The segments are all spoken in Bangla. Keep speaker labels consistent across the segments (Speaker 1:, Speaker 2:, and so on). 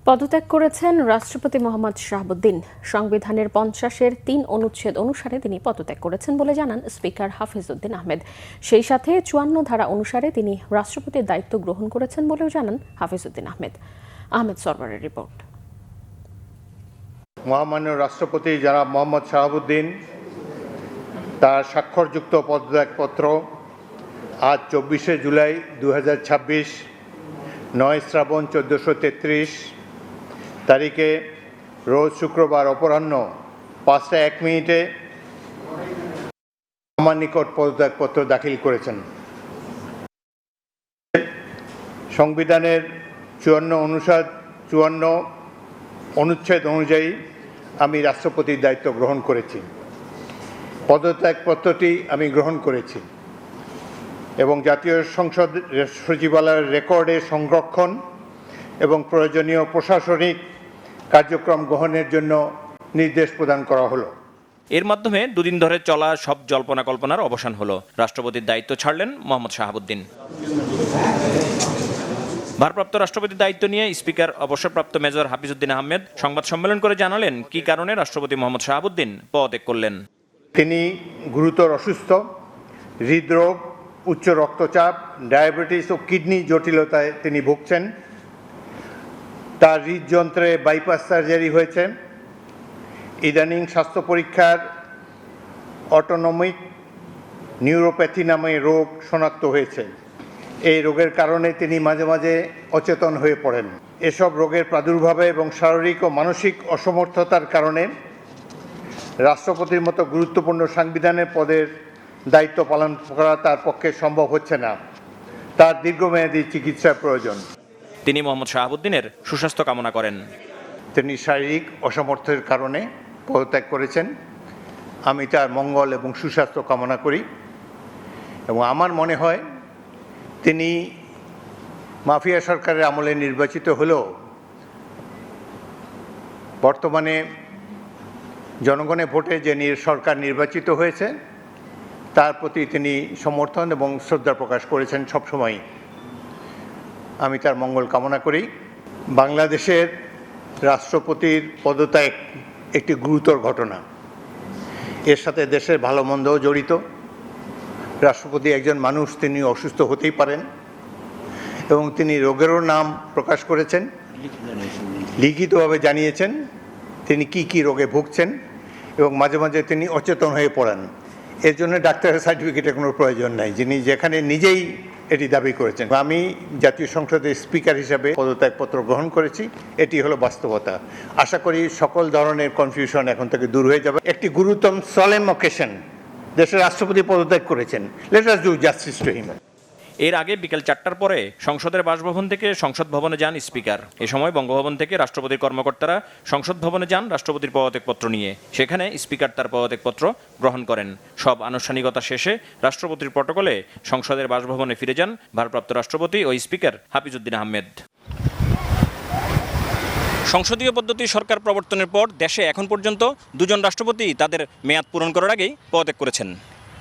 Speaker 1: পদত্যাগ করেছেন রাষ্ট্রপতি মোহাম্মদ শাহাবুদ্দিন। সংবিধানের 50-এর 3 অনুচ্ছেদ অনুসারে তিনি পদত্যাগ করেছেন বলে জানান স্পিকার হাফিজউদ্দিন আহমেদ। সেই সাথে 54 ধারা অনুসারে তিনি রাষ্ট্রপতির দায়িত্ব গ্রহণ করেছেন বলেও জানান হাফিজউদ্দিন আহমেদ। আহমেদ সরওয়ারের রিপোর্ট।
Speaker 2: মহামান্য রাষ্ট্রপতি জনাব মোহাম্মদ শাহাবুদ্দিন তার স্বাক্ষরযুক্ত পদত্যাগপত্র আজ 24শে জুলাই 2026 9 শ্রাবণ 1433 তারিখে রোজ শুক্রবার অপরাহ্ন 5:01 আমার নিকট পদত্যাগপত্র দাখিল করেছেন। সংবিধানের 54 অনুচ্ছেদ অনুযায়ী আমি রাষ্ট্রপতির দায়িত্ব গ্রহণ করেছি। পদত্যাগপত্রটি আমি গ্রহণ করেছি এবং জাতীয় সংসদ সচিবালয়ের রেকর্ডে সংরক্ষণ এবং প্রয়োজনীয় প্রশাসনিক কার্যক্রম গ্রহণের জন্য নির্দেশ প্রদান করা হলো।
Speaker 3: এর মাধ্যমে দুদিন ধরে চলা সব জল্পনা কল্পনার অবসান হলো। রাষ্ট্রপতির দায়িত্ব ছাড়লেন মোহাম্মদ শাহাবুদ্দিন। ভারপ্রাপ্ত রাষ্ট্রপতির দায়িত্ব নিয়ে স্পিকার অবসরপ্রাপ্ত মেজর হাফিজউদ্দিন আহমেদ সংবাদ সম্মেলন করে জানালেন কি কারণে রাষ্ট্রপতি মোহাম্মদ শাহাবুদ্দিন পদত্যাগ করলেন।
Speaker 2: তিনি গুরুতর অসুস্থ, হৃদরোগ, উচ্চ রক্তচাপ, ডায়াবেটিস ও কিডনি জটিলতায় তিনি ভুগছেন। তার হৃদযন্ত্রে বাইপাস সার্জারি হয়েছে। ইদানিং স্বাস্থ্য পরীক্ষার অটোনমিক নিউরোপ্যাথি নামে রোগ শনাক্ত হয়েছে। এই রোগের কারণে তিনি মাঝে মাঝে অচেতন হয়ে পড়েন। এসব রোগের প্রাদুর্ভাবে এবং শারীরিক ও মানসিক অসমর্থতার কারণে রাষ্ট্রপতির মতো গুরুত্বপূর্ণ সাংবিধানিক পদের দায়িত্ব পালন করা তার পক্ষে সম্ভব হচ্ছে না। তার দীর্ঘমেয়াদী চিকিৎসার প্রয়োজন।
Speaker 3: তিনি মোহাম্মদ শাহাবুদ্দিনের সুস্বাস্থ্য কামনা করেন।
Speaker 2: তিনি শারীরিক অসমর্থের কারণে পদত্যাগ করেছেন। আমি তার মঙ্গল এবং সুস্বাস্থ্য কামনা করি এবং আমার মনে হয় তিনি মাফিয়া সরকারের আমলে নির্বাচিত হলেও বর্তমানে জনগণের ভোটে যে সরকার নির্বাচিত হয়েছে তার প্রতি তিনি সমর্থন এবং শ্রদ্ধা প্রকাশ করেছেন সবসময়। আমি তার মঙ্গল কামনা করি। বাংলাদেশের রাষ্ট্রপতির পদত্যাগ একটি গুরুতর ঘটনা। এর সাথে দেশের ভালো মন্দও জড়িত। রাষ্ট্রপতি একজন মানুষ, তিনি অসুস্থ হতেই পারেন এবং তিনি রোগেরও নাম প্রকাশ করেছেন, লিখিতভাবে জানিয়েছেন তিনি কি রোগে ভুগছেন এবং মাঝে মাঝে তিনি অচেতন হয়ে পড়েন। এর জন্য ডাক্তারের সার্টিফিকেটের কোনো প্রয়োজন নাই, যিনি যেখানে নিজেই এটি দাবি করেছেন। আমি জাতীয় সংসদের স্পিকার হিসাবে পদত্যাগপত্র গ্রহণ করেছি, এটি হলো বাস্তবতা। আশা করি সকল ধরনের কনফিউশন এখন থেকে দূর হয়ে যাবে। একটি গুরুতর সলেম অকেশন, দেশের রাষ্ট্রপতি পদত্যাগ করেছেন, let us do justice to him.
Speaker 3: এর আগে বিকেল 4টার পরে সংসদের বাসভবন থেকে সংসদ ভবনে যান স্পিকার। এ সময় বঙ্গভবন থেকে রাষ্ট্রপতির কর্মকর্তারা সংসদ ভবনে যান রাষ্ট্রপতির পদত্যাগপত্র নিয়ে। সেখানে স্পিকার তার পদত্যাগপত্র গ্রহণ করেন। সব আনুষ্ঠানিকতা শেষে রাষ্ট্রপতির প্রটোকলে সংসদের বাসভবনে ফিরে যান ভারপ্রাপ্ত রাষ্ট্রপতি ও স্পিকার হাফিজউদ্দিন আহমেদ। সংসদীয় পদ্ধতি সরকার প্রবর্তনের পর দেশে এখন পর্যন্ত 2 জন রাষ্ট্রপতি তাদের মেয়াদ পূরণ করার আগেই পদত্যাগ করেছেন।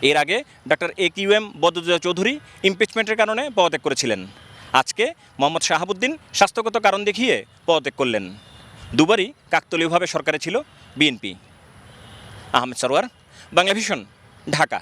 Speaker 3: এর আগে ডক্টর AQM বদরুদ্দোজা চৌধুরী ইমপিচমেন্টের কারণে পদত্যাগ করেছিলেন। আজকে মোহাম্মদ শাহাবুদ্দিন স্বাস্থ্যগত কারণ দেখিয়ে পদত্যাগ করলেন। দুবারই কাকতালীয়ভাবে সরকারে ছিল বিএনপি। আহমেদ সরওয়ার, বাংলাভিশন, ঢাকা।